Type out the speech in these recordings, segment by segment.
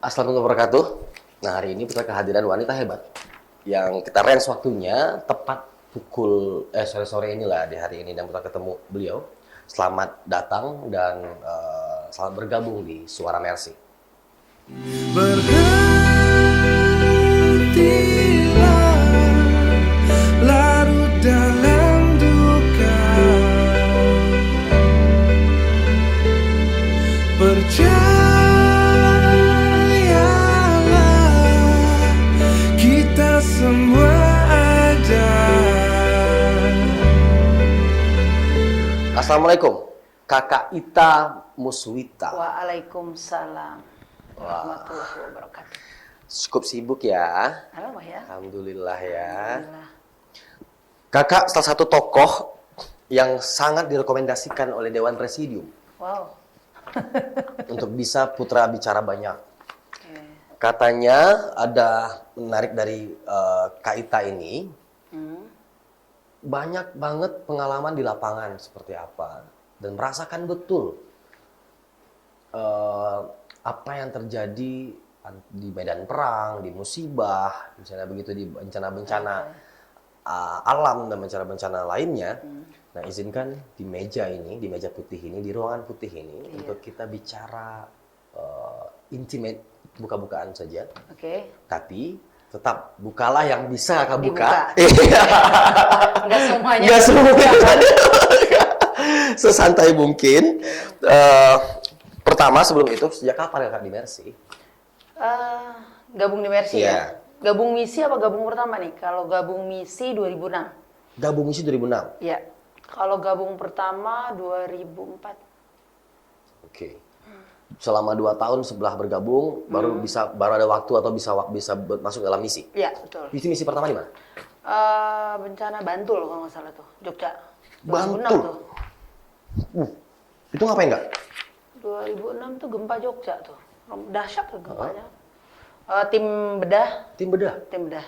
Assalamualaikum warahmatullahi wabarakatuh. Nah, hari ini kita kehadiran wanita hebat yang kita range waktunya tepat pukul sore-sore inilah di hari ini dan kita ketemu beliau. Selamat datang dan selamat bergabung di Suara Mercy. Berhentilah larut dalam duka, percayalah kita semua ada. Assalamualaikum, Kakak Ita Muswita. Waalaikumsalam warahmatullahi wabarakatuh. Cukup sibuk ya. Halo ya. Alhamdulillah ya. Alhamdulillah. Kakak salah satu tokoh yang sangat direkomendasikan oleh Dewan Presidium Wow. untuk bisa putra bicara banyak. Oke. Katanya ada menarik dari Kak Ita ini, banyak banget pengalaman di lapangan seperti apa dan merasakan betul apa yang terjadi di medan perang, di musibah, misalnya begitu di bencana-bencana alam dan bencana-bencana lainnya. Nah, izinkan di meja ini, di meja putih ini, di ruangan putih ini untuk kita bicara intimate, buka-bukaan saja. Oke. Tapi tetap bukalah yang bisa kakak buka. Enggak semuanya. Nggak semuanya. Sesantai mungkin. Pertama sebelum itu, sejak kapan kakak di Mercy? Gabung di Mercy Iya. ya. Gabung misi apa gabung pertama nih? Kalau gabung misi 2006. Gabung misi 2006. Iya. Kalau gabung pertama 2004. Oke. Selama 2 tahun setelah bergabung, baru ada waktu atau bisa masuk dalam misi. Iya, betul. Misi pertama di mana? Bencana Bantul kalau nggak salah tuh, Jogja. 2006 Bantul. tuh. Itu ngapain nggak? 2006 tuh gempa Jogja tuh. Dahsyat tuh gempanya. Tim bedah. Tim bedah. Tim bedah.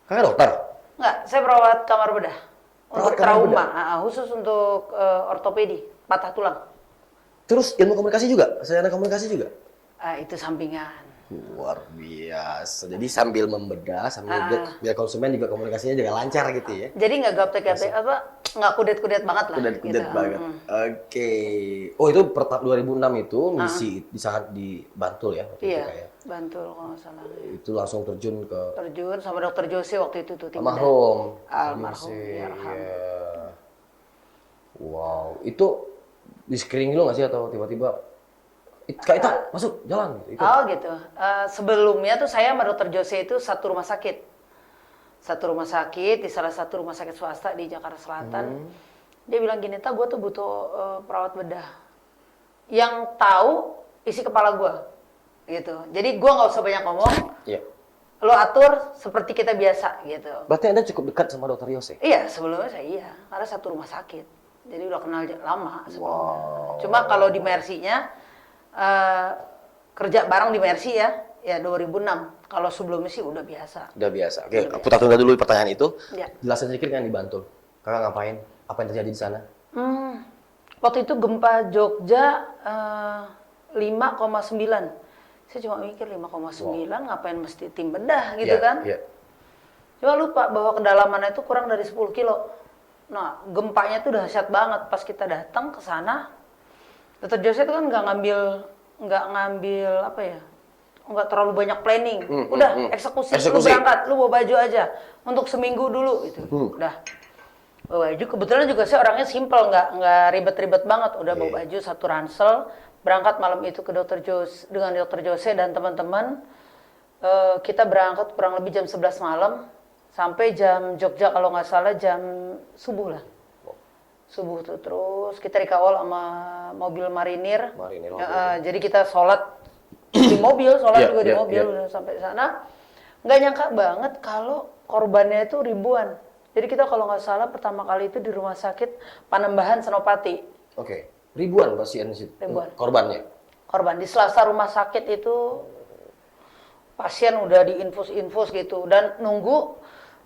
Kakak dokter? Enggak, saya perawat kamar bedah. Untuk Perawat kamar trauma, khusus untuk ortopedi, patah tulang. Terus ilmu komunikasi juga? Sarjana komunikasi juga? Itu sampingan. Luar biasa. Jadi sambil membedah, sambil biar konsumen juga komunikasinya juga lancar gitu ya. Jadi nggak gaptek-gaptek nggak kudet-kudet banget lah. Kudet-kudet gitu. banget. Oke. Oh, itu 2006 itu misi di saat di Bantul ya? Waktu Iya, itu, kayak. Bantul kalau nggak salah. Itu langsung terjun ke Terjun sama dokter Jose waktu itu tuh. tim bedah. almarhum. Almarhum, Iya. yarham. Wow, itu di screening lo nggak sih atau tiba-tiba Kak Ita masuk jalan gitu? Oh gitu. Sebelumnya tuh saya sama dokter Jose itu satu rumah sakit. Satu rumah sakit di salah satu rumah sakit swasta di Jakarta Selatan. Dia bilang gini, gue tuh butuh perawat bedah yang tahu isi kepala gue, gitu. Jadi gue nggak usah banyak ngomong, Iya. lo atur seperti kita biasa, gitu. Berarti Anda cukup dekat sama dokter Yose? Iya, sebelumnya saya iya, karena satu rumah sakit. Jadi udah kenal lama sebelumnya. Cuma kalau di Mercy-nya kerja bareng di Mercy ya 2006. Kalau sebelumnya sih udah biasa. Udah biasa. Oke, aku tunda dulu pertanyaan itu. Ya. Jelasin sedikit kan di Bantul. Kakak ngapain? Apa yang terjadi di sana? Waktu itu gempa Jogja 5,9. Saya cuma mikir 5,9 ngapain mesti tim bedah gitu Iya, kan. iya. Cuma lupa bahwa kedalamannya itu kurang dari 10 kilo. Nah, gempanya tuh dahsyat banget. Pas kita datang ke sana, Dr. Jose itu kan nggak ngambil apa ya, nggak terlalu banyak planning. Udah eksekusi, lu berangkat, lu bawa baju aja untuk seminggu dulu gitu. Udah bawa baju. Kebetulan juga saya orangnya simple, nggak ribet-ribet banget. Udah bawa baju satu ransel, berangkat malam itu ke Dr. Jose dengan Dr. Jose dan teman-teman. Kita berangkat kurang lebih jam 11 malam sampai jam Jogja kalau nggak salah jam subuh lah. Subuh tuh terus kita dikawal sama mobil marinir. Jadi kita sholat di mobil, juga di mobil udah sampai sana. Nggak nyangka banget kalau korbannya itu ribuan. Jadi kita kalau nggak salah pertama kali itu di rumah sakit Panembahan Senopati. Oke. Ribuan pasien di situ. Ribuan. Korbannya. Korban di Selasa rumah sakit itu pasien udah diinfus-infus gitu dan nunggu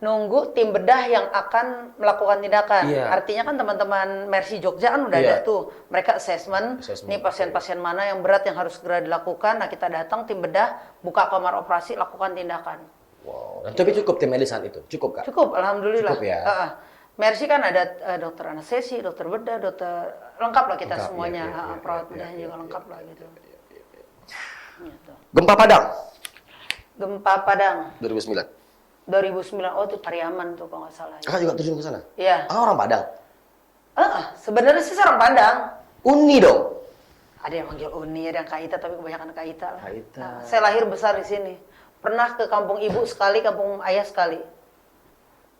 nunggu tim bedah yang akan melakukan tindakan. Iya. Artinya kan teman-teman Mercy Jogja kan udah Iya. ada tuh. Mereka assessment, ini pasien-pasien mana yang berat yang harus segera dilakukan. Nah, kita datang tim bedah, buka kamar operasi, lakukan tindakan. Wow. Dan tapi cukup tim medis saat itu, cukup Kak? Cukup, alhamdulillah. Cukup ya? Mercy kan ada dokter anestesi, dokter bedah, dokter lengkap lah kita Lengkap, semuanya. iya, Perawat bedahnya juga lengkap lah gitu. Gitu. Gempa Padang Gempa Padang 2009. 2009, oh itu Pariaman tuh kalau nggak salah. Kakak juga terjun ke sana? Iya. Ah, orang Padang. Sebenarnya sih orang Padang. Uni dong. Ada yang manggil Uni, ada yang Kaita, tapi kebanyakan Kaita lah. Kaita. Saya lahir besar di sini. Pernah ke kampung ibu sekali, kampung ayah sekali.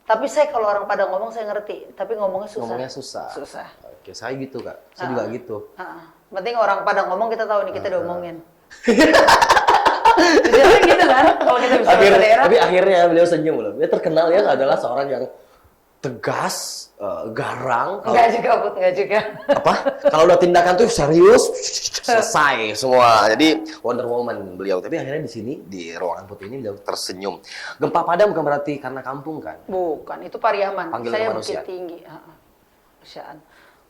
Tapi saya kalau orang Padang ngomong saya ngerti, tapi ngomongnya susah. Ngomongnya susah. Susah. Oke, saya gitu Kak. Saya juga gitu. Penting orang Padang ngomong kita tahu nih kita diomongin. Jadi gitu kan, kalau kita bisa bahasa daerah. Tapi akhirnya beliau senyum loh. Dia terkenal ya adalah seorang yang tegas, garang. Enggak juga, Put, enggak juga. Apa? Kalau udah tindakan tuh serius, selesai semua. Jadi Wonder Woman beliau. Tapi akhirnya di sini di ruangan putih ini beliau tersenyum. Gempa Padang bukan berarti karena kampung kan? Bukan, itu Pariaman. Panggilan Saya manusia. Bukit Tinggi. Manusiaan.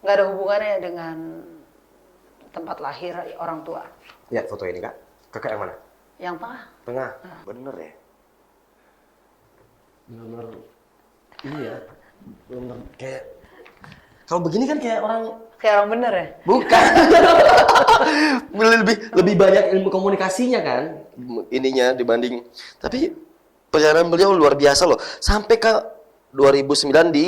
Nggak ada hubungannya dengan tempat lahir orang tua. Lihat foto ini Kak. Kakak yang mana? Yang tengah. Tengah. Bener ya? Bener-bener ini ya. Bener kayak kalau begini kan kayak orang Kayak orang bener ya? bukan. lebih banyak ilmu komunikasinya kan ininya dibanding. Tapi perjalanan beliau luar biasa loh. Sampai ke 2009 di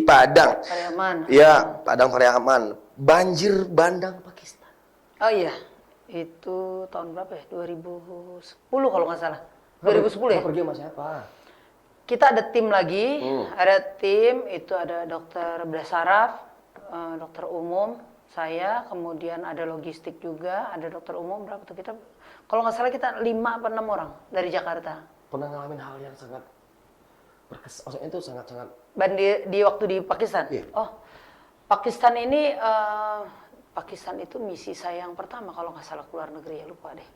Padang. Pariaman. Iya, Padang Pariaman. Banjir bandang Pakistan. Oh iya. Itu tahun berapa ya? 2010 kalau nggak salah. 2010 ya? Pergi sama siapa? Kita ada tim lagi, ada tim, itu ada dokter bedah saraf, dokter umum, saya, kemudian ada logistik juga, ada dokter umum, berapa tuh kita, kalau nggak salah kita 5 apa 6 orang dari Jakarta. Pernah ngalamin hal yang sangat berkesan, maksudnya itu sangat-sangat Di waktu di Pakistan? Iya. Oh, Pakistan ini, Pakistan itu misi saya yang pertama kalau nggak salah keluar negeri, ya lupa deh.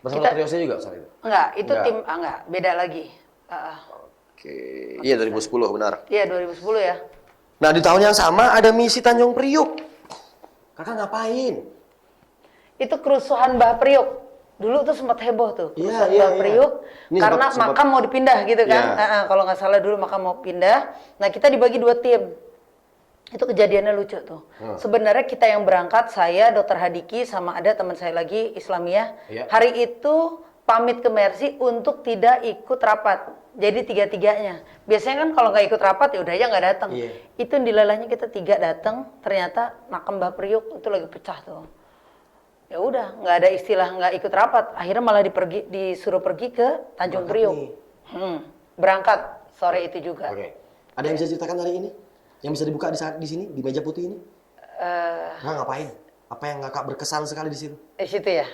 bersama Kita- dokter Yose juga saat itu? Enggak, itu Enggak. tim, enggak, beda lagi. Oke, iya 2010 benar. Iya 2010 ya. Nah di tahun yang sama ada misi Tanjung Priuk. Kakak ngapain? Itu kerusuhan Mbah Priuk. Dulu tuh sempat heboh tuh, Iya, kerusuhan iya, Mbah iya. Priuk. Ini Karena sempat- makam mau dipindah gitu kan. Iya. Kalau nggak salah dulu makam mau pindah. Nah kita dibagi 2 tim. Itu kejadiannya lucu tuh. Sebenarnya kita yang berangkat, saya, Dokter Hadiki, sama ada teman saya lagi, Islamiyah. Iya. Hari itu pamit ke Mercy untuk tidak ikut rapat. Jadi 3-3-nya. Biasanya kan kalau nggak ikut rapat ya udah aja nggak datang. Iya. Itu dilalahnya kita 3 datang, ternyata makam Mbah Priuk itu lagi pecah tuh. Ya udah, nggak ada istilah nggak ikut rapat. Akhirnya malah disuruh pergi ke Tanjung Berangkat Priuk. Berangkat sore itu juga. Oke. Ada yang bisa ceritakan hari ini? Yang bisa dibuka di sini, di meja putih ini? Kakak ngapain? Apa yang kakak berkesan sekali di situ? Di situ ya.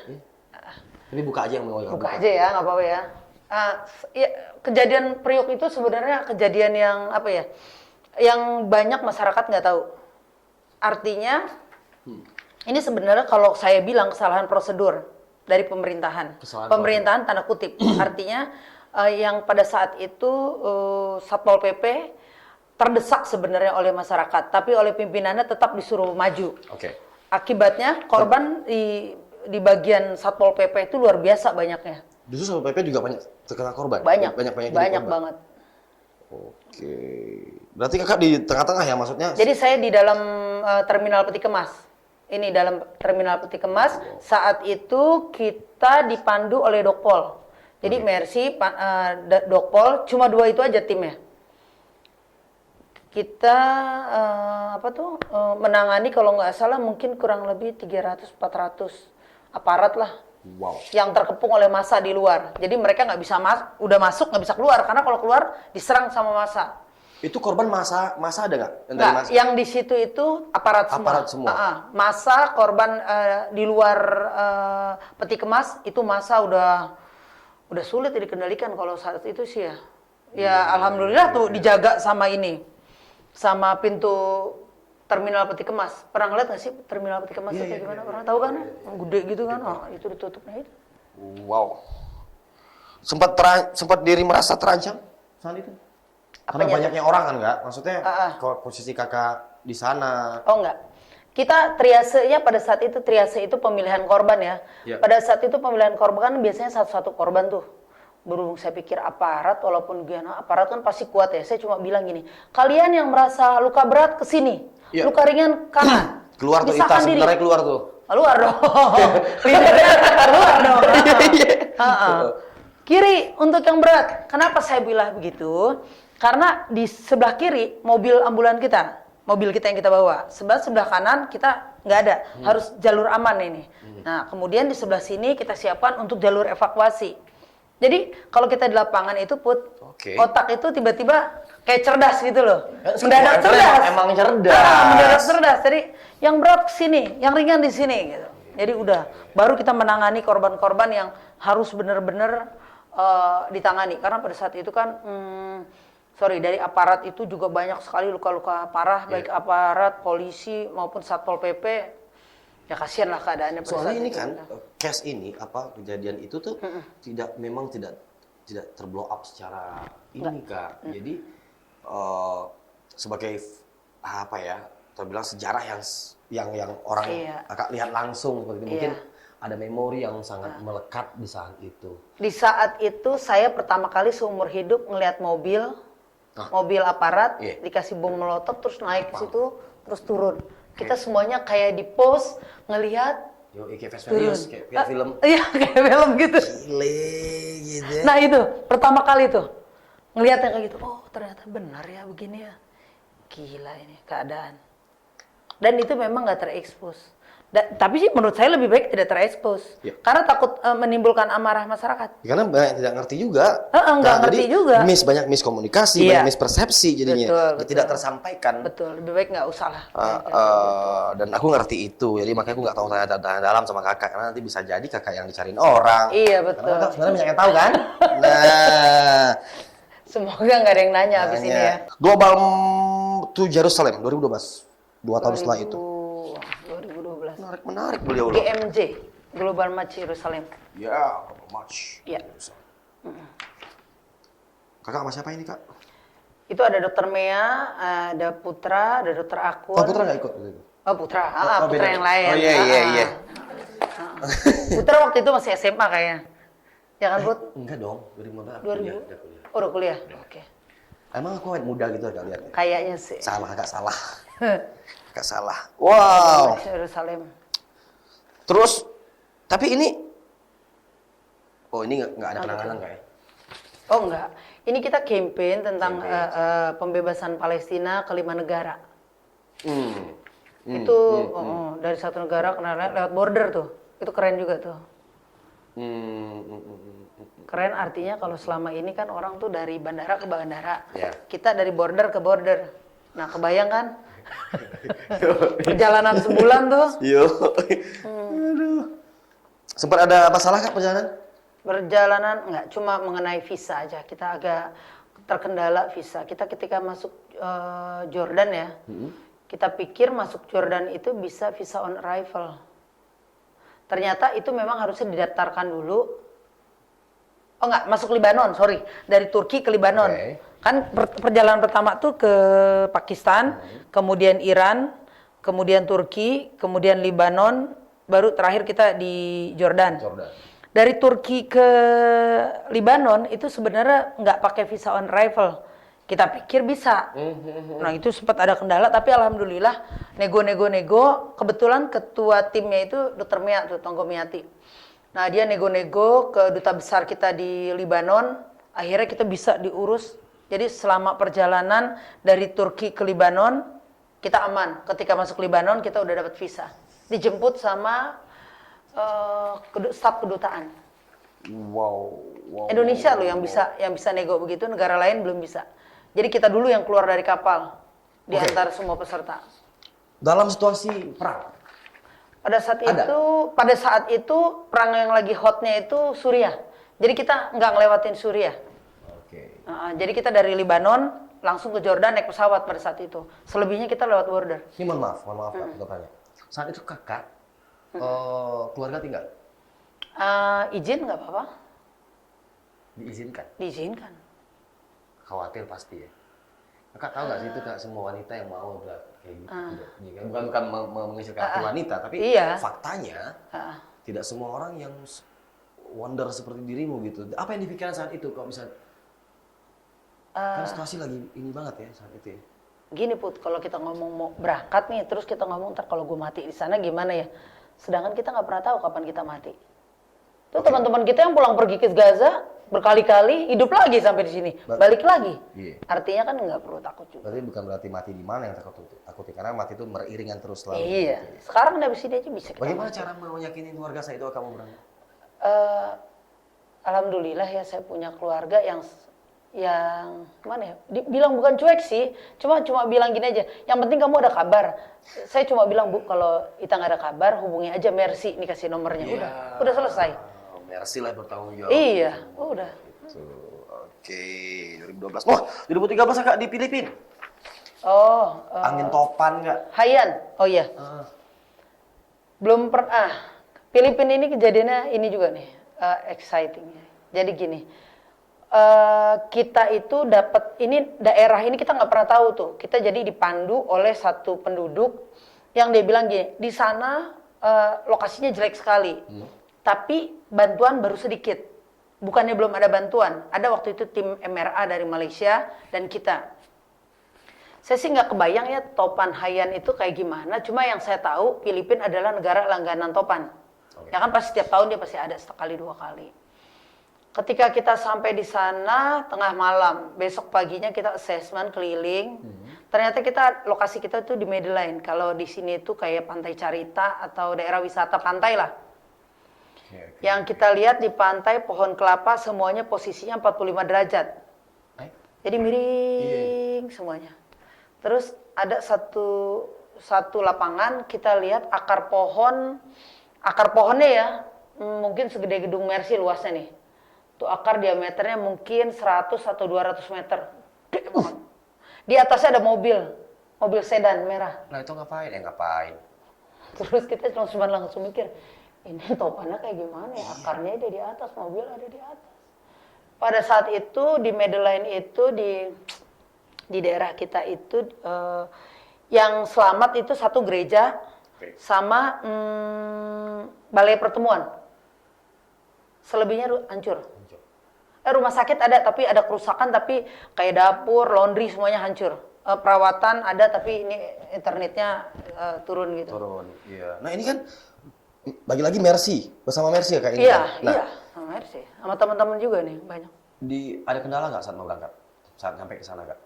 Ini buka aja yang mau kakak Buka aja ya, nggak apa-apa ya. Ya, kejadian Priuk itu sebenarnya kejadian yang apa ya? Yang banyak masyarakat nggak tahu. Artinya, ini sebenarnya kalau saya bilang kesalahan prosedur dari pemerintahan. Kesalahan Pemerintahan tanda kutip. Artinya yang pada saat itu Satpol PP terdesak sebenarnya oleh masyarakat, tapi oleh pimpinannya tetap disuruh maju. Oke. Akibatnya korban di bagian Satpol PP itu luar biasa banyaknya. Justru Satpol PP juga banyak terkena korban? Banyak jadi korban? banget. Oke. Berarti kakak di tengah-tengah ya maksudnya? Jadi saya di dalam terminal peti kemas. Ini dalam terminal peti kemas. Saat itu kita dipandu oleh Dokpol. Jadi Mercy, Dokpol, cuma 2 itu aja timnya. Kita menangani kalau nggak salah mungkin kurang lebih 300-400 aparat lah. Wow. Yang terkepung oleh massa di luar. Jadi mereka nggak bisa udah masuk nggak bisa keluar karena kalau keluar diserang sama massa. Itu korban masa ada nggak? Nggak, yang di situ itu aparat semua. Aparat semua. Massa korban di luar peti kemas itu massa udah sulit dikendalikan kalau saat itu sih ya. Ya alhamdulillah tuh dijaga sama ini. Sama pintu terminal peti kemas. Pernah ngeliat nggak sih terminal peti kemas itu gimana? Pernah tahu kan? Gede gitu kan? Itu ditutupnya itu. Wow. Sempat diri merasa terancam saat itu? Apanya Karena tuh? banyaknya orang kan nggak? Maksudnya Ah. kalau posisi kakak di sana. Oh enggak. Kita triasenya pada saat itu, triase itu pemilihan korban ya. Iya. Pada saat itu pemilihan korban kan biasanya satu-satu korban tuh. Berhubung saya pikir aparat, walaupun gimana, aparat kan pasti kuat ya. Saya cuma bilang gini, kalian yang merasa luka berat ke sini, Iya. luka ringan kanan. Keluar tuh Pisahkan Ita, diri. sebenarnya keluar tuh. Keluar dong. Leadernya keluar dong. Ha-ha. Kiri untuk yang berat. Kenapa saya bilang begitu? Karena di sebelah kiri mobil ambulan kita, mobil kita yang kita bawa. Sebelah kanan kita nggak ada, harus jalur aman ini. Nah, kemudian di sebelah sini kita siapkan untuk jalur evakuasi. Jadi kalau kita di lapangan itu Oke. otak itu tiba-tiba kayak cerdas gitu loh. Kan Mendadak semua cerdas. emang cerdas. Mendadak cerdas. Jadi yang berat ke sini, yang ringan di sini gitu. Jadi udah baru kita menangani korban-korban yang harus benar-benar ditangani. Karena pada saat itu kan dari aparat itu juga banyak sekali luka-luka parah, baik aparat, polisi maupun Satpol PP. Ya kasihan lah keadaannya pada Soalnya saat ini itu. kan case ini kejadian itu tuh memang tidak terblow up secara ini Kak. Jadi sebagai apa ya, terbilang sejarah yang orang Iya. Kakak lihat langsung seperti itu. Mungkin Iya. ada memori yang sangat melekat di saat itu. Di saat itu saya pertama kali seumur hidup ngelihat mobil aparat Iya. dikasih bom molotov terus naik ke situ terus turun. Kita semuanya kayak di pos ngelihat Yo, kayak Fast turun. Furious, kayak film. Iya, kayak film gitu. Gile gitu ya. Nah itu pertama kali tuh ngelihatnya kayak gitu. Oh ternyata benar ya begini ya. Gila ini keadaan. Dan itu memang nggak terekspos. Tapi sih menurut saya lebih baik tidak terekspos. Ya. Karena takut menimbulkan amarah masyarakat. Karena banyak yang tidak ngerti juga. Nggak ngerti jadi juga. banyak miskomunikasi, Iya. banyak mispersepsi jadinya. Betul. Tidak tersampaikan. Betul, lebih baik nggak usah lah. Dan aku ngerti itu, jadi makanya aku nggak tahu tanya dalam sama kakak, karena nanti bisa jadi kakak yang dicariin orang. Iya, Karena betul. kakak sebenarnya banyak yang tahu kan. Nah, Semoga nggak ada yang nanya habis ini ya. Global to Jerusalem 2012, 2 tahun setelah itu. 2012. Menarik beliau loh. GMJ, Global March Jerusalem. Ya, much. Ya. Kakak sama siapa ini kak? Itu ada Dokter Mea, ada Putra, ada Dokter Akun. Oh Putra nggak ikut waktu itu? Oh Putra, Oh, Putra beda. yang lain. Oh iya. Putra waktu itu masih SMA kayaknya. Ya kan Put? Enggak dong, 2015. 2000? Udah kuliah. Oh udah kuliah? Oke. Emang aku awet muda gitu kak lihat? Kayaknya sih. Salah, agak salah. Agak salah. Wow. Yerusalem. Terus, tapi ini, nggak ada penanganan kayak? Oh enggak. Ini kita campaign tentang pembebasan Palestina ke 5 negara. Itu dari satu negara lewat border tuh. Itu keren juga tuh. Keren artinya kalau selama ini kan orang tuh dari bandara ke bandara. Ya. Kita dari border ke border. Nah kebayang kan? Perjalanan sebulan tuh. Yo. Aduh. Sempat ada masalah kak perjalanan? Perjalanan enggak, cuma mengenai visa aja. Kita agak terkendala visa. Kita ketika masuk Jordan ya, kita pikir masuk Jordan itu bisa visa on arrival. Ternyata itu memang harusnya didaftarkan dulu. Oh enggak, masuk Libanon, sorry. Dari Turki ke Libanon. Oke. Kan perjalanan pertama tuh ke Pakistan, kemudian Iran, kemudian Turki, kemudian Libanon, baru terakhir kita di Jordan. Dari Turki ke Libanon itu sebenarnya nggak pakai visa on arrival. Kita pikir bisa. Nah itu sempat ada kendala, tapi alhamdulillah nego-nego. Kebetulan ketua timnya itu Dr. Mia tuh, Tonggo Miati. Nah dia nego-nego ke duta besar kita di Libanon. Akhirnya kita bisa diurus. Jadi selama perjalanan dari Turki ke Libanon kita aman. Ketika masuk Libanon kita udah dapat visa. Dijemput sama staf kedutaan. Wow. Indonesia loh yang bisa nego begitu, negara lain belum bisa. Jadi kita dulu yang keluar dari kapal di antara semua peserta. Dalam situasi perang. Pada saat itu perang yang lagi hotnya itu Suriah. Jadi kita nggak ngelewatin Suriah. Oke. Jadi kita dari Libanon langsung ke Jordan naik pesawat pada saat itu. Selebihnya kita lewat border. Ini mohon maaf Kak, untuk tanya. Saat itu kakak keluarga tinggal? Izin nggak apa-apa? Diizinkan. Diizinkan. khawatir pasti ya. Kakak tahu nggak sih itu nggak semua wanita yang mau kayak gitu. Bukan mengecilkan hati wanita, tapi Iya. faktanya tidak semua orang yang wonder seperti dirimu gitu. Apa yang dipikiran saat itu kok bisa? Kan situasi lagi ini banget ya saat itu ya. Gini Put, kalau kita ngomong mau berangkat nih, terus kita ngomong ntar kalau gue mati di sana gimana ya? Sedangkan kita nggak pernah tahu kapan kita mati. Tuh teman-teman kita yang pulang pergi ke Gaza berkali-kali hidup lagi sampai di sini, balik lagi. Iya. Artinya kan nggak perlu takut juga. Berarti bukan berarti mati di mana yang takuti, karena mati itu beriringan terus selalu. Iya. Sekarang dari sini aja bisa. Bagaimana cara mau yakinin keluarga saya itu kamu berangkat? Alhamdulillah ya saya punya keluarga yang mana ya? Bilang bukan cuek sih, cuma bilang gini aja. Yang penting kamu ada kabar. Saya cuma bilang Bu, kalau Ita nggak ada kabar, hubungi aja Mercy, ini kasih nomornya. Udah selesai. Mercy lah bertanggung jawab. Iya, udah. Oke, 2012. Wah, 2013 kakak di Filipina. Oh, Angin topan nggak? Haiyan. Oh iya. Belum pernah. Filipina ini kejadiannya ini juga nih, exciting. Jadi gini, kita itu dapat ini daerah ini kita nggak pernah tahu tuh. Kita jadi dipandu oleh satu penduduk yang dia bilang gini, di sana lokasinya jelek sekali, tapi bantuan baru sedikit. Bukannya belum ada bantuan, ada waktu itu tim MRA dari Malaysia dan kita. Saya sih nggak kebayang ya topan Haiyan itu kayak gimana. Cuma yang saya tahu Filipina adalah negara langganan topan. Ya kan pasti setiap tahun dia pasti ada sekali dua kali. Ketika kita sampai di sana tengah malam, besok paginya kita assessment keliling. Ternyata lokasi kita tuh di Medellin. Kalau di sini tuh kayak Pantai Carita atau daerah wisata pantai lah. Yang kita lihat di pantai pohon kelapa semuanya posisinya 45 derajat. Jadi miring semuanya. Terus ada satu lapangan kita lihat akar pohonnya ya mungkin segede gedung Mercy luasnya nih. Tuh akar diameternya mungkin 100 atau 200 meter. Gede banget. Di atasnya ada mobil sedan merah. Nah itu ngapain? Ngapain? Terus kita langsung mikir, ini topannya kayak gimana ya? Akarnya ada di atas, mobil ada di atas. Pada saat itu di Medellin itu di daerah kita itu yang selamat itu satu gereja sama balai pertemuan. Selebihnya hancur. Rumah sakit ada tapi ada kerusakan, tapi kayak dapur, laundry semuanya hancur. Perawatan ada tapi ini internetnya turun gitu. Turun, iya. Nah ini kan lagi Mercy, bersama Mercy ya Kak ini? Iya, Nah, iya, sama Mercy. Sama teman-teman juga nih banyak. Ada kendala nggak saat mau berangkat? Saat sampai ke sana Kak?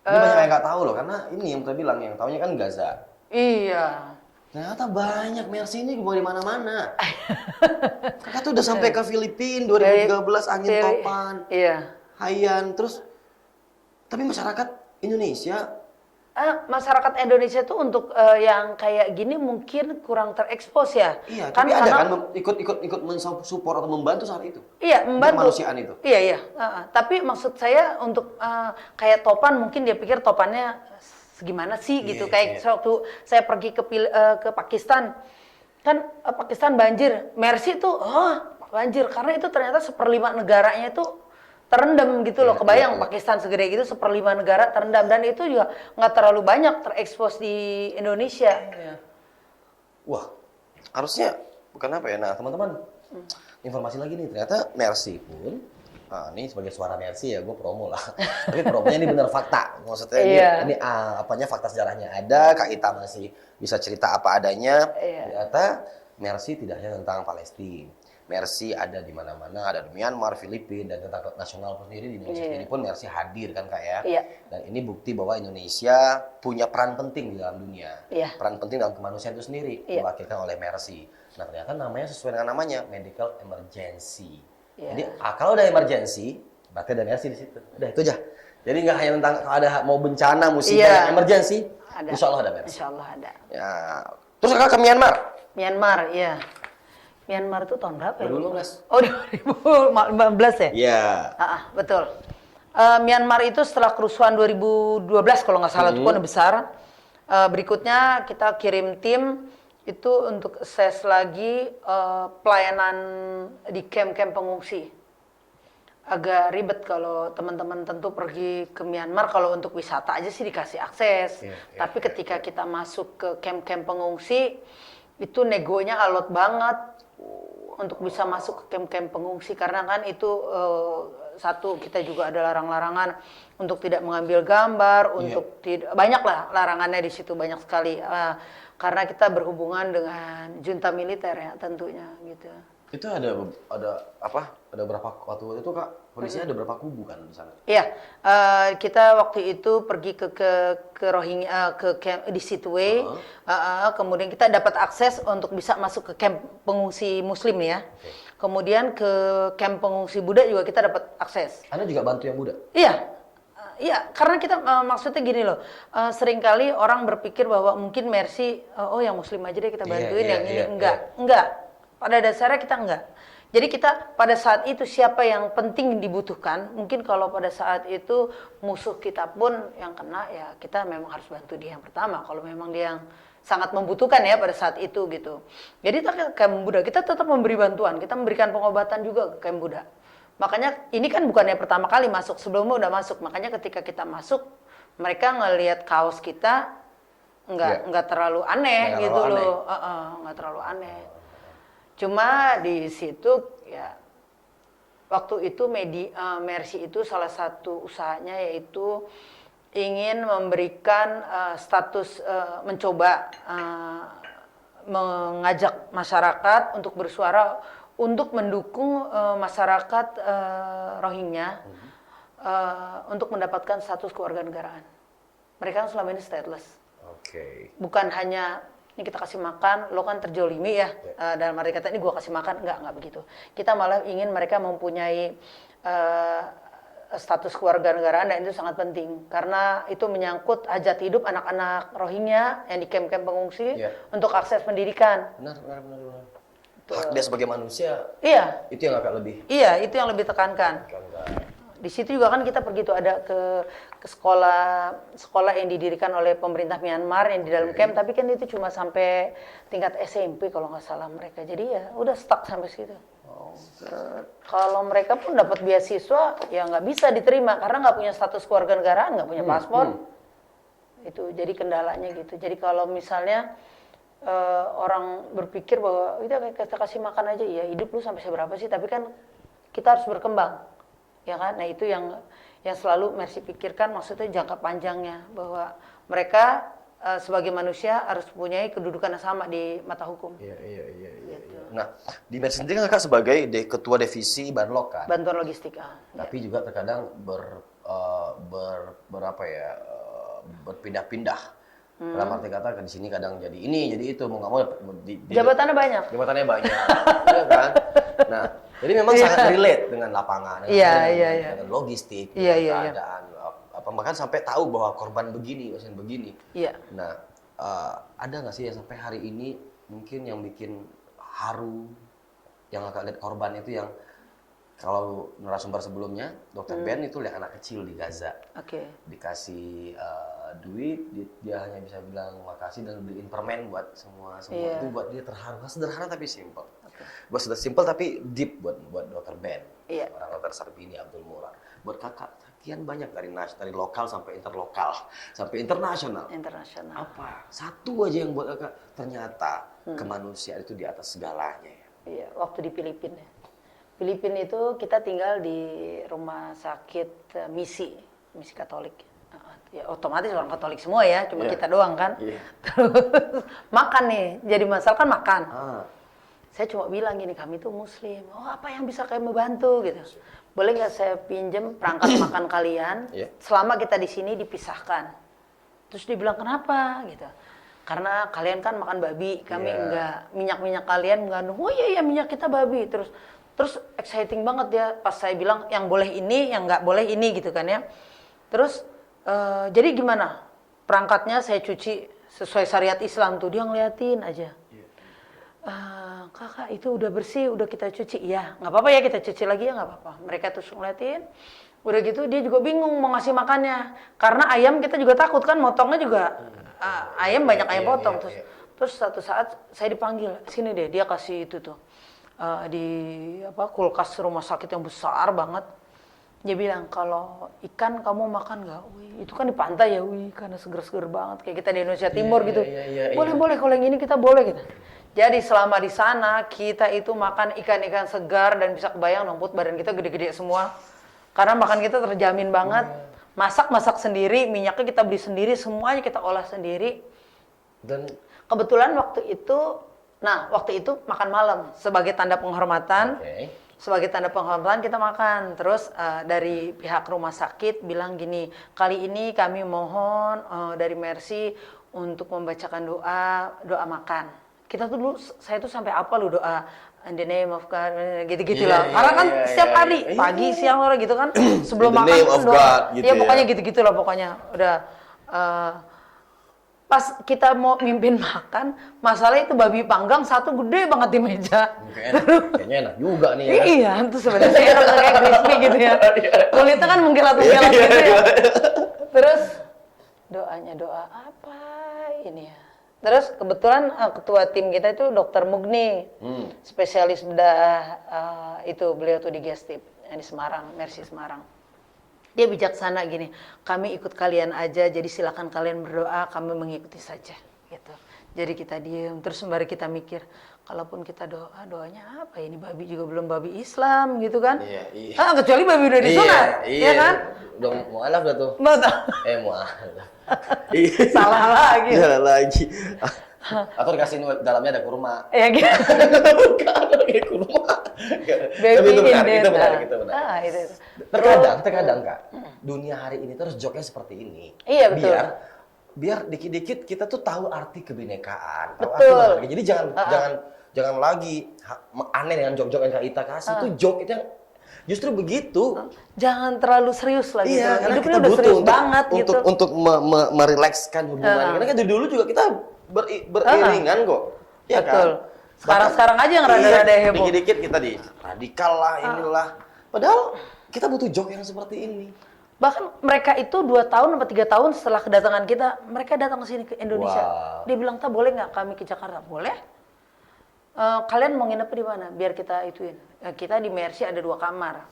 Ini banyak yang nggak tahu loh, karena ini yang kita bilang, yang tahunya kan Gaza. Iya. Ternyata banyak Mercy ini di mana-mana. Kakak tuh udah sampai ke Filipina 2013 angin topan, Iya. Haiyan, terus tapi masyarakat Indonesia Masyarakat Indonesia tuh untuk yang kayak gini mungkin kurang terekspos ya. iya, kan tapi ada karena, kan ikut mensupport atau membantu saat itu. Iya, membantu. Kemanusiaan itu. Iya, iya. Tapi maksud saya untuk kayak topan mungkin dia pikir topannya segimana sih gitu. Kayak waktu saya pergi ke Pakistan, kan Pakistan banjir. Mercy tuh banjir karena itu ternyata 1/5 negaranya itu terendam gitu loh. Kebayang Pakistan segede gitu 1/5 negara terendam, dan itu juga nggak terlalu banyak terekspos di Indonesia. Wah, harusnya bukan apa ya. Nah, teman-teman, informasi lagi nih, ternyata Mercy pun ini sebagai suara Mercy ya, gue promo lah. Tapi promonya ini benar fakta. Maksudnya ini apanya fakta sejarahnya ada, Kak Ita masih bisa cerita apa adanya. Ternyata Mercy tidak hanya tentang Palestina. Mercy ada di mana-mana, ada di Myanmar, Filipina, dan tentang nasional sendiri di Indonesia sendiri pun Mercy hadir kan Kak ya. Dan ini bukti bahwa Indonesia punya peran penting di dalam dunia. Peran penting dalam kemanusiaan itu sendiri diwakilkan oleh Mercy. Nah ternyata namanya sesuai dengan namanya, medical emergency. Jadi kalau udah emergency, berarti ada Mercy di situ. Udah itu aja. Jadi nggak hanya tentang kalau ada mau bencana, musibah, emergency, insya Allah ada Mercy. Insya Allah ada. Ya. Terus Kakak ke Myanmar? Myanmar, iya. Myanmar itu tahun berapa ya? 2015. Oh, 2015 ya? Iya. Betul. Myanmar itu setelah kerusuhan 2012 kalau nggak salah, itu kan besar. Berikutnya kita kirim tim itu untuk assess lagi pelayanan di camp-camp pengungsi. agak ribet kalau teman-teman tentu pergi ke Myanmar, kalau untuk wisata aja sih dikasih akses. Tapi ketika kita masuk ke camp-camp pengungsi, itu negonya alot banget untuk bisa masuk ke camp-camp pengungsi, karena kan itu satu, kita juga ada larang-larangan untuk tidak mengambil gambar, untuk tidak, banyak lah larangannya di situ, banyak sekali. Karena kita berhubungan dengan junta militer ya tentunya gitu. Itu ada apa? Ada berapa waktu itu Kak? Kondisinya ada berapa kubu kan di sana? Iya, kita waktu itu pergi ke Rohingya, ke camp di Sittwe. Kemudian kita dapat akses untuk bisa masuk ke camp pengungsi Muslim nih ya. Kemudian ke camp pengungsi Buddha juga kita dapat akses. Anda juga bantu yang Buddha? Iya, iya, karena kita maksudnya gini loh, seringkali orang berpikir bahwa mungkin Mercy, oh yang Muslim aja deh kita bantuin, yang ini enggak. Pada dasarnya kita enggak. Jadi kita pada saat itu siapa yang penting dibutuhkan, mungkin kalau pada saat itu musuh kita pun yang kena, ya kita memang harus bantu dia yang pertama. Kalau memang dia yang sangat membutuhkan ya pada saat itu gitu. Jadi ke Camp Buddha kita tetap memberi bantuan, kita memberikan pengobatan juga ke Camp Buddha. Makanya ini kan bukan yang pertama kali masuk, sebelumnya udah masuk. Makanya ketika kita masuk, mereka ngelihat kaos kita nggak terlalu aneh gitu loh, nggak terlalu aneh. Cuma di situ ya waktu itu Mercy itu salah satu usahanya yaitu ingin memberikan status mencoba mengajak masyarakat untuk bersuara untuk mendukung masyarakat Rohingya untuk mendapatkan status kewarganegaraan. Mereka kan selama ini stateless. Bukan hanya ini kita kasih makan, lo kan terjolimi ya, dalam arti kata ini gua kasih makan, enggak begitu. Kita malah ingin mereka mempunyai status kewarganegaraan, dan itu sangat penting karena itu menyangkut hajat hidup anak-anak Rohingya yang di camp-camp pengungsi untuk akses pendidikan. Benar. Hak dia sebagai manusia. Iya. Itu yang agak lebih. Iya, itu yang lebih tekankan. Di situ juga kan kita pergi tuh ada ke sekolah yang didirikan oleh pemerintah Myanmar yang di dalam camp, tapi kan itu cuma sampai tingkat SMP kalau nggak salah mereka. Jadi ya udah stuck sampai situ. Kalau mereka pun dapat beasiswa ya nggak bisa diterima karena nggak punya status kewarganegaraan, nggak punya paspor. Itu jadi kendalanya gitu. Jadi kalau misalnya orang berpikir bahwa kita kasih makan aja, ya hidup lu sampai seberapa sih? Tapi kan kita harus berkembang. Ya kan, nah itu yang selalu Mercy pikirkan, maksudnya jangka panjangnya bahwa mereka sebagai manusia harus mempunyai kedudukan yang sama di mata hukum. Iya. Nah, di Mercy sendiri kan Kakak sebagai ketua divisi Banlog kan? Bantuan logistik. Tapi juga terkadang berpindah-pindah. Dalam arti kata di sini kadang jadi ini, jadi itu, mau nggak mau jabatannya banyak. Iya kan? Nah, jadi memang sangat relate dengan lapangan, dengan logistik, dengan keadaan. Bahkan sampai tahu bahwa korban begini, pasien begini. Iya. Nah, ada nggak sih yang sampai hari ini mungkin yang bikin haru, yang agak lihat korban itu yang kalau narasumber sebelumnya, Dr. Ben itu lihat anak kecil di Gaza. Dikasih duit, dia hanya bisa bilang makasih dan beliin permen buat semua. Itu buat dia terharu. Sederhana tapi simple. Buat sudah simple tapi deep buat Dr. Ben. Orang Dr. Sarbini Abdul Murad. Buat kakak, sekian banyak dari lokal sampai interlokal, sampai internasional. Apa? Satu aja yang buat kakak ternyata kemanusiaan itu di atas segalanya. Iya, waktu di Filipina. Filipina itu kita tinggal di rumah sakit misi Katolik. Ya otomatis orang Katolik semua ya, cuma kita doang kan. Terus makan nih, jadi masalah kan makan. Saya cuma bilang gini, kami tuh Muslim. Oh, apa yang bisa kami membantu gitu? Boleh nggak saya pinjem perangkat makan kalian? Selama kita di sini dipisahkan. Terus dia bilang kenapa gitu? Karena kalian kan makan babi, kami enggak. Minyak kalian mengandung. Oh iya minyak kita babi. Terus exciting banget dia pas saya bilang yang boleh ini, yang nggak boleh ini gitu kan ya. Terus jadi gimana? Perangkatnya saya cuci sesuai syariat Islam tuh, dia ngeliatin aja. Kakak itu udah bersih, udah kita cuci. Iya, nggak apa-apa ya kita cuci lagi ya nggak apa-apa. Mereka terus ngeliatin. Udah gitu dia juga bingung mau ngasih makannya. Karena ayam kita juga takut kan, motongnya juga ayam banyak ayam potong. Terus satu saat saya dipanggil, sini deh, dia kasih itu tuh. Di kulkas rumah sakit yang besar banget. Dia bilang, kalau ikan kamu makan nggak? Wih, itu kan di pantai ya, wih, karena seger-seger banget. Kayak kita di Indonesia Timur gitu. Boleh, kalau yang ini kita boleh gitu. Jadi selama di sana, kita itu makan ikan-ikan segar dan bisa kebayang dong, Put, badan kita gede-gede semua. Karena makan kita terjamin banget. Masak sendiri, minyaknya kita beli sendiri, semuanya kita olah sendiri. Dan Kebetulan waktu itu makan malam sebagai tanda penghormatan. Sebagai tanda penghormatan kita makan. Terus dari pihak rumah sakit bilang gini, kali ini kami mohon dari Mercy untuk membacakan doa makan. Kita tuh dulu, saya tuh sampai apa lu doa in the name of God, gitu-gitu lah. Karena kan setiap hari, pagi, siang, sore gitu kan, sebelum makan kan doa. Gitu ya pokoknya gitu-gitu lah pokoknya. Udah. Pas kita mau mimpin makan, masalah itu babi panggang satu gede banget di meja. Kayaknya enak juga nih ya. Iya, itu sebenarnya kayak crispy gitu ya. Kulitnya kan mengkilat-mengkilat gitu ya. Terus doanya doa apa ini ya? Terus kebetulan ketua tim kita itu Dokter Mugni, spesialis bedah itu beliau tuh di Gestip yang di Semarang, Mercy Semarang. Dia bijaksana gini, kami ikut kalian aja, jadi silakan kalian berdoa, kami mengikuti saja, gitu. Jadi kita diem, terus sembari kita mikir, kalaupun kita doanya apa? Ini babi juga belum babi Islam, gitu kan? Iya. Kecuali babi udah disunat, ya kan? Udah mualaf dah tuh. Betul. Mualaf. Salah lagi. Salah lagi. Atau dikasih dalamnya ada kurma. Ya gitu. Bukan, kayak kurma. Tapi itu benar. Itu. Terkadang Kak, dunia hari ini terus joknya seperti ini. Iya, betul. Biar dikit-dikit kita tuh tahu arti kebinekaan. Tahu Betul. arti bahagia. Jadi jangan lagi aneh dengan jok-jok yang Kak Ita kasih. Itu jok itu yang justru begitu. Jangan terlalu serius lah gitu. Iya, karena Hidup kita udah butuh serius banget gitu. untuk merilekskan hubungan. Karena kan dari dulu juga kita beriringan kok. Iya kan? Betul. Sekarang aja yang rada-rada heboh. Dikit-dikit kita di radikal lah, inilah. Padahal kita butuh jok yang seperti ini. Bahkan mereka itu 2 tahun atau 3 tahun setelah kedatangan kita, mereka datang ke sini ke Indonesia. Wow. Dia bilang, "Tak boleh nggak kami ke Jakarta?" Boleh. Kalian mau nginep di mana? Biar kita ituin. Kita di Mercy ada 2 kamar.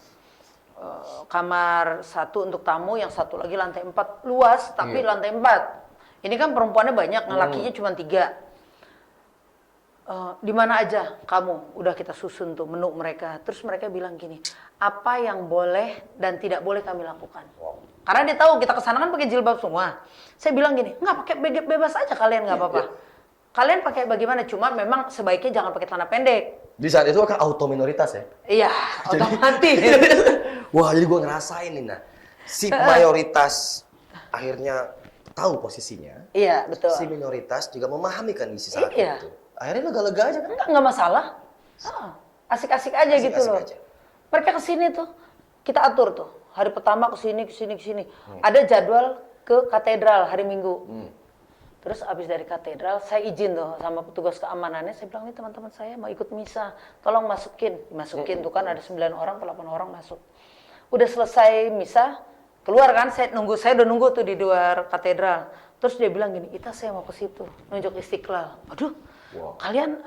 Kamar satu untuk tamu, yang satu lagi lantai 4. Luas, tapi lantai 4. Ini kan perempuannya banyak, lakinya cuma 3. Di mana aja kamu? Udah kita susun tuh menu mereka. Terus mereka bilang gini, apa yang boleh dan tidak boleh kami lakukan? Wow. Karena dia tahu kita kesana kan pakai jilbab semua. Saya bilang gini, nggak pakai bebas aja kalian, nggak apa-apa. Kalian pakai bagaimana? Cuma memang sebaiknya jangan pakai celana pendek. Di saat itu kan auto minoritas ya? Iya, otomatis. Wah, jadi gue ngerasain nih, nah. Si mayoritas akhirnya tahu posisinya. Iya, betul. Si minoritas juga memahami kondisi saat Iya. itu. Akhirnya lega-lega aja kan? Enggak masalah. Asik-asik aja gitu loh. Aja. Mereka kesini tuh, kita atur tuh. Hari pertama kesini. Ada jadwal ke katedral hari Minggu. Terus abis dari katedral, saya izin tuh sama petugas keamanannya. Saya bilang, nih teman-teman saya mau ikut misa. Tolong dimasukin tuh kan ada 9 orang, 8 orang masuk. Udah selesai misa, keluar kan, saya udah nunggu tuh di luar katedral. Terus dia bilang gini, Ita saya mau ke situ, nunjuk Istiqlal. Aduh, kalian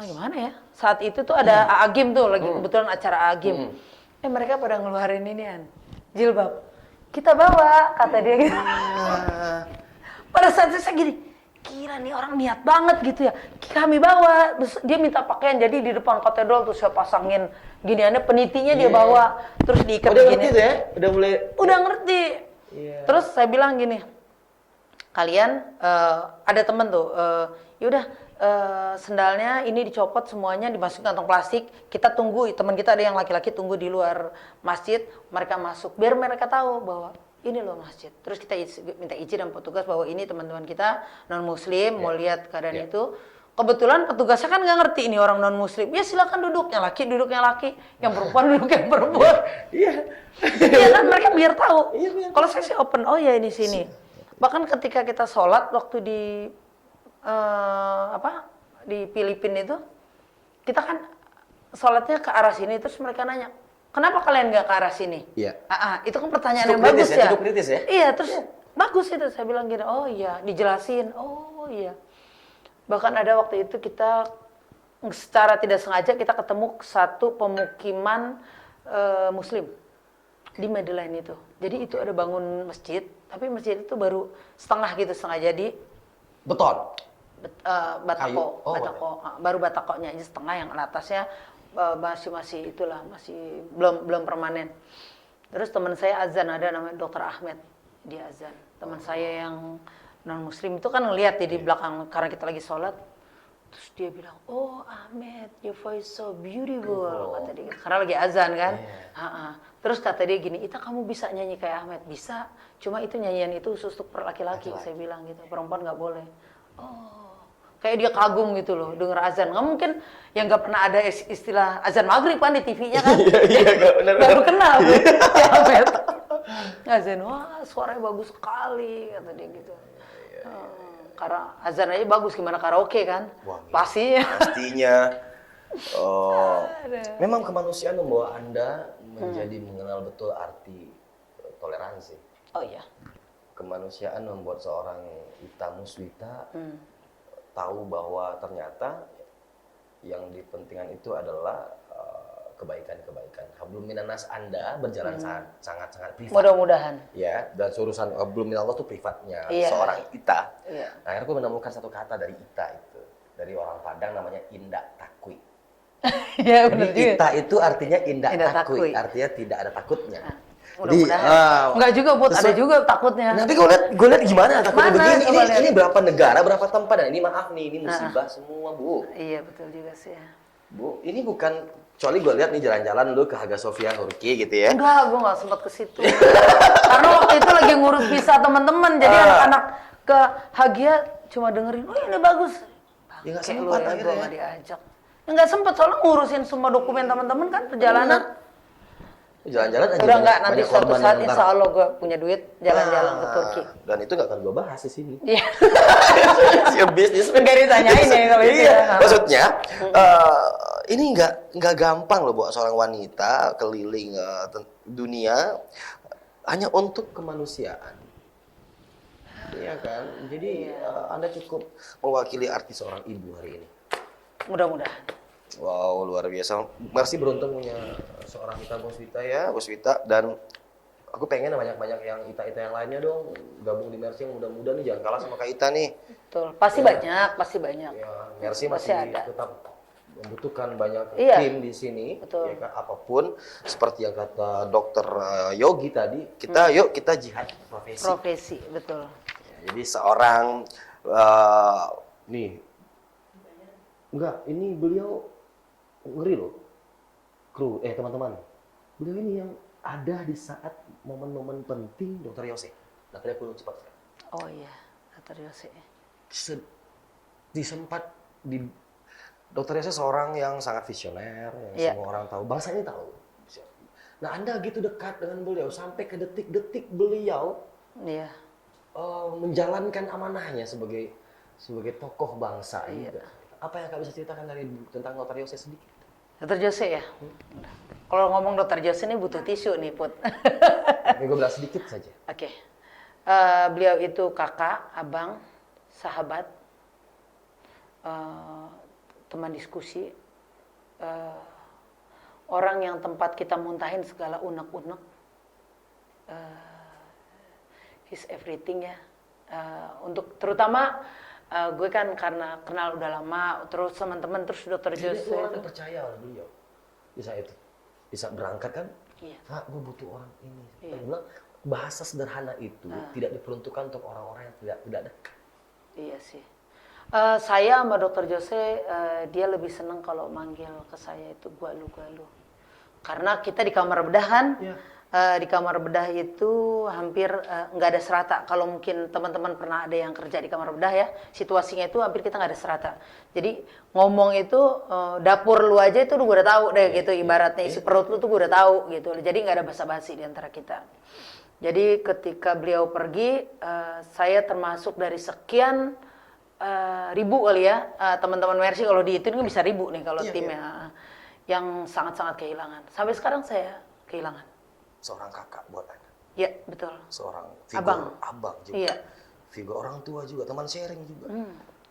gimana ya? Saat itu tuh ada Agim tuh, lagi kebetulan acara Agim. Mereka pada ngeluarin inian, jilbab. Kita bawa, kata dia gitu. Pada saat itu saya gini, gila nih orang niat banget gitu ya. Kami bawa, terus dia minta pakaian, jadi di depan katedral tuh saya pasangin giniannya, penitinya dia bawa, terus diikat Udah begini. ngerti tuh ya? Udah ngerti. Terus saya bilang gini, kalian ada temen tuh, yaudah sendalnya ini dicopot semuanya, dimasukin kantong plastik, kita tunggu, teman kita ada yang laki-laki tunggu di luar masjid, mereka masuk, biar mereka tahu bahwa ini loh masjid. Terus kita minta izin dan petugas bahwa ini teman-teman kita non muslim mau lihat keadaan itu. Kebetulan petugasnya kan nggak ngerti ini orang non muslim. Ya silakan duduk, yang laki, yang perempuan duduk yang perempuan. Iya. Iya kan mereka biar tahu. Kalau saya sih open, oh ya ini sini. Bahkan ketika kita sholat waktu di di Filipina itu, kita kan sholatnya ke arah sini, terus mereka nanya, kenapa kalian nggak ke arah sini? Iya. Itu kan pertanyaan Cukup yang bagus ya. Cukup kritis ya. Iya, terus bagus itu. Saya bilang gini, oh iya, dijelasin. Oh iya. Bahkan ada waktu itu kita secara tidak sengaja kita ketemu satu pemukiman Muslim. di Madeline itu. Jadi itu ada bangun masjid, tapi masjid itu baru setengah gitu, setengah jadi. Beton. Batako, Kayu. Oh, batako, baru batakonya aja setengah, yang atasnya masih itulah, masih belum permanen. Terus teman saya azan, ada namanya Dr. Ahmed, dia azan. Teman saya yang non muslim itu kan ngeliat di belakang karena kita lagi sholat. Terus dia bilang, "Oh Ahmed, your voice so beautiful," kata dia. Karena lagi azan kan. Terus kata dia gini, "Ita, kamu bisa nyanyi kayak Ahmed?" "Bisa, cuma itu nyanyian itu khusus untuk laki-laki," saya bilang gitu. "Perempuan nggak boleh." Oh, kayak dia kagum gitu loh denger azan. Nggak mungkin yang nggak pernah ada istilah azan maghrib kan di TV-nya kan. Iya, benar. Baru kenal tuh si Ahmed. Azan, wah suaranya bagus sekali, kata dia gitu. Karena azan aja bagus, gimana karaoke kan? Wah, Pasti. pastinya. Memang kemanusiaan membawa Anda menjadi mengenal betul arti toleransi. Oh iya. Kemanusiaan membuat seorang Ita Muswita tahu bahwa ternyata yang dipentingkan itu adalah kebaikan-kebaikan. Hablum minanas Anda berjalan sangat-sangat privat. Mudah-mudahan. Ya, dan urusan hablum minallah itu privatnya Iya. seorang Ita. Iya. Nah, akhirnya aku menemukan satu kata dari Ita itu. Dari orang Padang namanya indak takwi. Iya Jadi benar juga. Ita itu artinya indak Indak takwi. takwi. Artinya tidak ada takutnya. Mudah-mudahan. Enggak juga, Bud, ada juga takutnya. Tapi gue lihat gimana takutnya Mana? begini. Coba lihat. Ini berapa negara, berapa tempat, dan ini maaf nih, ini musibah semua, Bu. Iya betul juga sih ya. Bu, ini bukan, kecuali gue lihat nih jalan-jalan lu ke Hagia Sophia, Turki gitu ya. Enggak, gue nggak sempat ke situ. Karena waktu itu lagi ngurus visa teman-teman, jadi anak-anak ke Hagia cuma dengerin, "Oh ini bagus." Ya nggak Kayak lu sempat ya, akhirnya gue ya. nggak diajak. Enggak sempat, soalnya ngurusin semua dokumen teman-teman kan perjalanan. Jalan-jalan aja. Udah enggak, nanti banyak suatu korban saat yang insya Allah gue punya duit jalan-jalan ke Turki. Dan itu nggak akan gue bahas di sini. Iya. Ya bisnis. Enggak ditanyain ya kalau itu Iya, ya. maksudnya ini nggak gampang loh buat seorang wanita keliling dunia hanya untuk kemanusiaan. Iya kan? Jadi Anda cukup mewakili arti seorang ibu hari ini. Mudah-mudahan. Wow, luar biasa. Mersi beruntung punya seorang Ita Muswita ya, Muswita. Dan aku pengen banyak-banyak yang Ita-Ita yang lainnya dong gabung di Mersi yang muda-muda nih, jangan kalah sama Kak Ita nih. Betul. Pasti banyak, pasti banyak. Ya, Mersi Pasti masih ada. tetap membutuhkan banyak Iya. tim di sini. Betul. Ya kan? Apapun seperti yang kata Dokter Yogi tadi, kita yuk kita jihad profesi. Profesi, betul. Ya, jadi seorang nih, enggak, ini beliau ngeri loh, kru, teman-teman. Beliau ini yang ada di saat momen-momen penting Dokter Yose. Nah, tadi aku cepat. Oh iya, Dr. Yose. Disempat di Dokter Yose seorang yang sangat visioner, yang Iya. semua orang tahu, bangsa ini tahu. Nah, Anda gitu dekat dengan beliau sampai ke detik-detik beliau Iya. menjalankan amanahnya sebagai tokoh bangsa. Iya. Juga. Apa yang Kak bisa ceritakan tentang Dokter Yose sedikit? Dr. Jose ya? Kalau ngomong Dr. Jose ini butuh tisu nih, Put. Gue bilang sedikit saja. Oke. Beliau itu kakak, abang, sahabat, teman diskusi, orang yang tempat kita muntahin segala unek-unek. He's everything ya. Untuk terutama gue kan karena kenal udah lama, terus teman-teman, terus Dr. Jadi Jose orang itu. percaya oleh beliau. Bisa itu. Bisa berangkat kan? Iya. Pak, gue butuh orang ini. Iya. Dia bilang, bahasa sederhana itu tidak diperuntukkan untuk orang-orang yang tidak dekat. Iya sih. Saya sama Dr. Jose, dia lebih seneng kalau manggil ke saya itu galu-galu. Karena kita di kamar bedah kan, Iya. di kamar bedah itu hampir nggak ada serata. Kalau mungkin teman-teman pernah ada yang kerja di kamar bedah ya, situasinya itu hampir kita nggak ada serata. Jadi ngomong itu dapur lu aja itu gue udah tahu deh gitu, ibaratnya isi perut lu tuh gue udah tahu gitu. Jadi nggak ada basa-basi di antara kita. Jadi ketika beliau pergi, saya termasuk dari sekian ribu kali ya, teman-teman Mercy kalau dihitung bisa ribu nih kalau Iya, timnya, yang sangat-sangat kehilangan. Sampai sekarang saya kehilangan. Seorang kakak buat Anda. Ya betul. Seorang figur Abang. juga. Iya. Figur orang tua juga, teman sharing juga.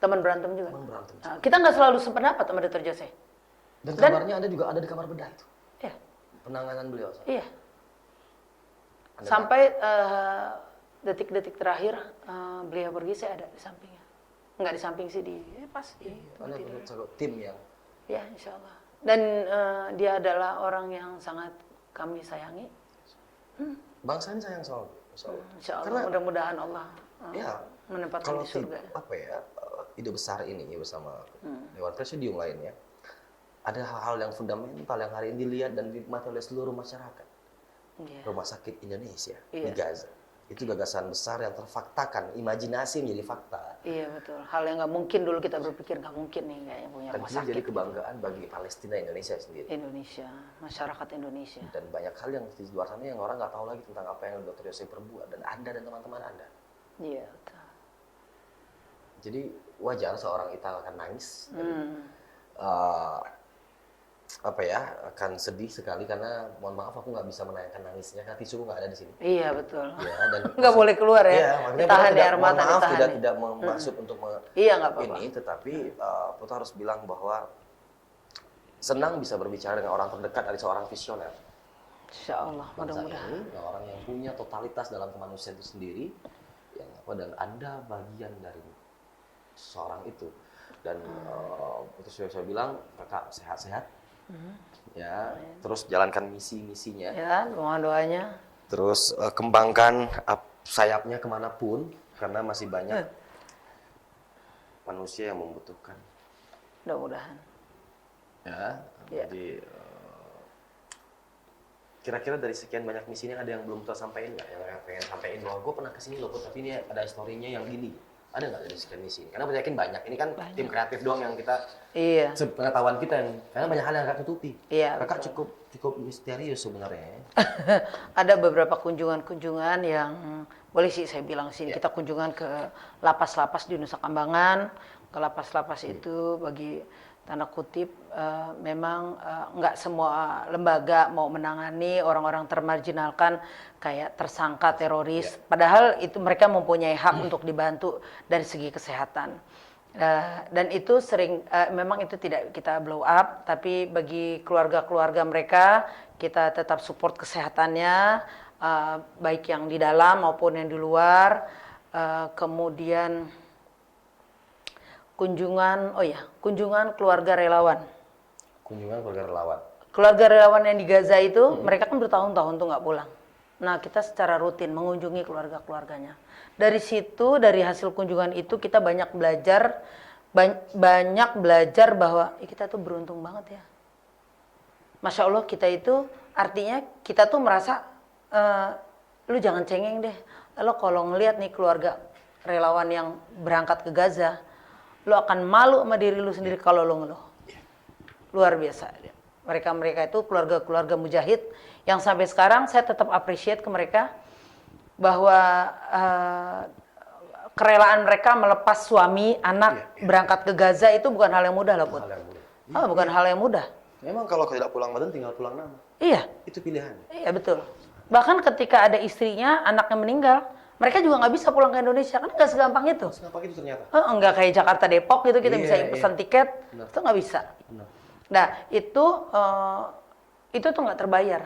Teman berantem juga. Teman berantem juga. Nah, kita nggak selalu sependapat sama Dr. Jose. Dan kabarnya Anda juga ada di kamar bedah itu. Iya, Penanganan beliau. iya. Sampai detik-detik terakhir beliau pergi, saya ada di sampingnya. Nggak di samping sih, pas di tempat Anda tidur. satu tim yang Ya, insya Allah. Dan dia adalah orang yang sangat kami sayangi. bangsa ini sayang soal. Insya Allah, Karena mudah-mudahan Allah ya menempatkan kalau di surga. apa ya ide besar ini ya, bersama Dewan Presidium lainnya, ada hal-hal yang fundamental yang hari ini dilihat dan dinikmati oleh seluruh masyarakat. Iya. Rumah sakit Indonesia Iya. di Gaza. Itu gagasan besar yang terfaktakan, imajinasi menjadi fakta. Iya betul. Hal yang nggak mungkin dulu kita berpikir nggak mungkin nih kayaknya punya Dan rumah itu jadi sakit. kebanggaan bagi Palestina Indonesia sendiri. Indonesia, masyarakat Indonesia. Dan banyak hal yang di luar sana yang orang nggak tahu lagi tentang apa yang Dr. Yosef perbuat, dan Anda dan teman-teman Anda. Iya betul. Jadi wajar seorang Ita akan nangis. Apa ya, akan sedih sekali karena mohon maaf aku nggak bisa menayangkan nangisnya karena tisuku nggak ada di sini. Iya betul. Ya, dan Nggak boleh keluar ya. Iya, makanya Ditahan kita ya, tidak, air mohon mata maaf ditahan. tidak maksud untuk Iya nggak apa-apa. ini, tetapi kita harus bilang bahwa senang bisa berbicara dengan orang terdekat dari seorang visioner. Insya Allah, Bangsa mudah-mudahan. ini orang yang punya totalitas dalam kemanusiaan itu sendiri, yang apa, dan Anda bagian dari seorang itu. Dan itu sudah saya bilang, kakak sehat-sehat, ya, terus jalankan misi-misinya, Ya, doa-doanya. terus kembangkan sayapnya kemanapun, karena masih banyak manusia yang membutuhkan. Mudah-mudahan. Ya, Ya. jadi kira-kira dari sekian banyak misi ini ada yang belum tersampaikan nggak? Yang pengen sampaikan bahwa gue pernah kesini loh, tapi ini ada historinya yang gini. Ada nggak dari sekian misi ini? Karena saya yakin banyak. Ini kan tim kreatif doang yang kita, Iya. sepengetahuan kita yang, karena banyak hal yang kakak tutupi. Iya, Kakak cukup misterius sebenarnya. Ada beberapa kunjungan-kunjungan yang boleh sih saya bilang sini. Kita kunjungan ke lapas-lapas di Nusa Kambangan. Ke lapas-lapas itu bagi tanda kutip memang nggak semua lembaga mau menangani orang-orang termarginalkan kayak tersangka teroris. Padahal itu mereka mempunyai hak untuk dibantu dari segi kesehatan. Dan itu sering memang itu tidak kita blow up, tapi bagi keluarga-keluarga mereka kita tetap support kesehatannya, baik yang di dalam maupun yang di luar. Kemudian kunjungan keluarga relawan. Kunjungan keluarga relawan. Keluarga relawan yang di Gaza itu mereka kan bertahun-tahun tuh nggak pulang. Nah, kita secara rutin mengunjungi keluarga-keluarganya. Dari situ, dari hasil kunjungan itu kita banyak belajar bahwa kita tuh beruntung banget ya. Masya Allah, kita itu artinya kita tuh merasa lu jangan cengeng deh. Lo kalau ngelihat nih keluarga relawan yang berangkat ke Gaza, lo akan malu sama diri lu sendiri kalau lo ngeluh. Luar biasa. Mereka itu keluarga-keluarga mujahid yang sampai sekarang saya tetap appreciate ke mereka bahwa kerelaan mereka melepas suami, anak, berangkat ke Gaza itu bukan hal yang mudah loh, Put. Bukan hal yang mudah. Memang kalau tidak pulang badan tinggal pulang nama. Iya. Itu pilihan. Iya betul. Bahkan ketika ada istrinya, anaknya meninggal, mereka juga nggak bisa pulang ke Indonesia, kan nggak segampang itu. Kenapa itu ternyata? Nggak kayak Jakarta Depok gitu, kita bisa pesan tiket, Benar. itu nggak bisa. Benar. Nah itu tuh nggak terbayar.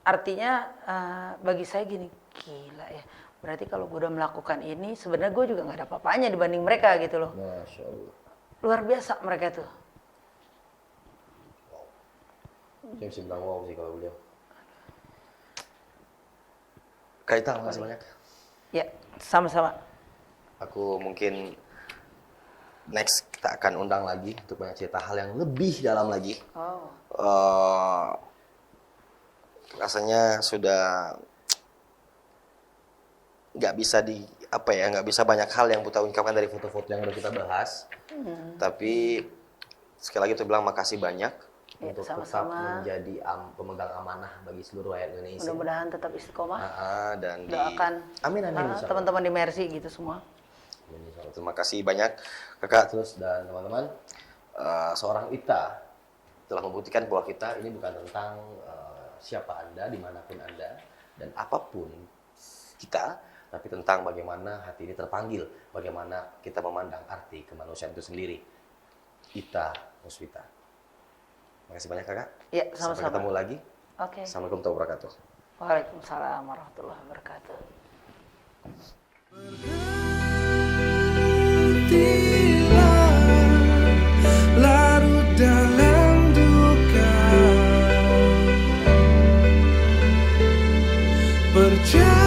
Artinya bagi saya gini, gila ya. Berarti kalau gue udah melakukan ini, sebenarnya gue juga nggak ada apa-apanya dibanding mereka gitu loh. Masya Allah. Luar biasa mereka tuh. Saya bisa bilang wow sih kalau beliau. Kaita, makasih banyak. Ya, sama-sama. Aku mungkin next kita akan undang lagi untuk banyak cerita hal yang lebih dalam lagi. Oh. Rasanya sudah nggak bisa nggak bisa banyak hal yang kita ungkapkan dari foto-foto yang udah kita bahas. Tapi sekali lagi kita bilang makasih banyak Ya, untuk sama-sama. tetap menjadi pemegang amanah bagi seluruh rakyat Indonesia. Mudah-mudahan tetap istiqomah. Dan Doakan amin insya Allah. teman-teman di Mercy gitu semua. Terima kasih banyak kakak terus dan teman-teman. Seorang Ita telah membuktikan bahwa kita ini bukan tentang siapa Anda, dimanapun Anda, dan apapun kita, tapi tentang bagaimana hati ini terpanggil, bagaimana kita memandang arti kemanusiaan itu sendiri. Ita Muswita. Terima kasih banyak kakak. Ya, Sampai sama-sama. ketemu lagi. Oke. Assalamualaikum warahmatullahi wabarakatuh. Waalaikumsalam warahmatullahi wabarakatuh. Berhentilah larut dalam duka. Percaya